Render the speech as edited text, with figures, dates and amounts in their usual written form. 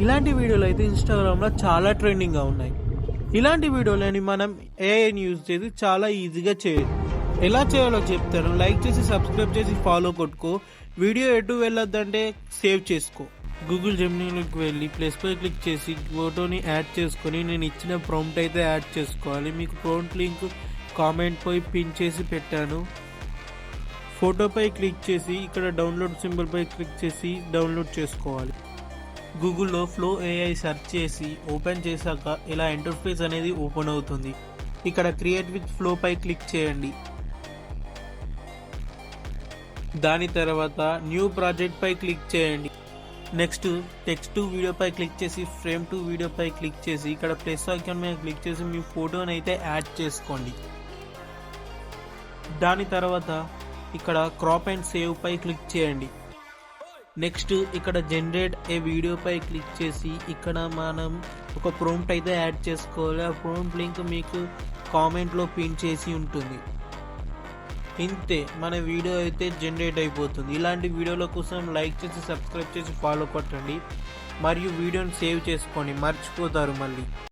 ఇలాంటి వీడియోలు అయితే ఇన్స్టాగ్రామ్లో చాలా ట్రెండింగ్గా ఉన్నాయి. ఇలాంటి వీడియోలని మనం ఏఐని యూజ్ చేసి చాలా ఈజీగా చేయొచ్చు. ఎలా చేయాలో చెప్తాను. లైక్ చేసి సబ్స్క్రైబ్ చేసి ఫాలో కొట్టుకో. వీడియో ఎటు వెళ్ళొద్దంటే సేవ్ చేసుకో. గూగుల్ జెమినీలోకి వెళ్ళి ప్లస్ పై క్లిక్ చేసి ఫోటోని యాడ్ చేసుకొని నేను ఇచ్చిన ప్రాంప్ట్ అయితే యాడ్ చేసుకోవాలి. మీకు ప్రాంప్ట్ లింక్ కామెంట్ పై పిన్ చేసి పెట్టాను. ఫోటోపై క్లిక్ చేసి ఇక్కడ డౌన్లోడ్ సింబల్ పై క్లిక్ చేసి డౌన్లోడ్ చేసుకోవాలి. గూగుల్లో ఫ్లో ఏఐ సెర్చ్ చేసి ఓపెన్ చేశాక ఇలా ఇంటర్ఫేస్ అనేది ఓపెన్ అవుతుంది. ఇక్కడ క్రియేట్ విత్ ఫ్లో పై క్లిక్ చేయండి. దాని తర్వాత న్యూ ప్రాజెక్ట్ పై క్లిక్ చేయండి. నెక్స్ట్ టెక్స్ట్ టు వీడియో పై క్లిక్ చేసి ఫ్రేమ్ టు వీడియో పై క్లిక్ చేసి ఇక్కడ ప్లస్ ఐకాన్ మీద క్లిక్ చేసి మీ ఫోటోని అయితే యాడ్ చేసుకోండి. దాని తర్వాత ఇక్కడ క్రాప్ అండ్ సేవ్ పై క్లిక్ చేయండి. నెక్స్ట్ ఇక్కడ జనరేట్ ఏ వీడియో పై క్లిక్ చేసి ఇక్కడ మనం ఒక ప్రాంప్ట్ అయితే యాడ్ చేసుకోవాలి. ఆ ప్రాంప్ట్ లింక్ మీకు కామెంట్లో పిన్ చేసి ఉంటుంది. ఇంతే, మన వీడియో అయితే జనరేట్ అయిపోతుంది. ఇలాంటి వీడియోల కోసం లైక్ చేసి సబ్స్క్రైబ్ చేసి ఫాలో కొట్టండి. మరియు వీడియోని సేవ్ చేసుకోండి, మర్చిపోతారు మళ్ళీ.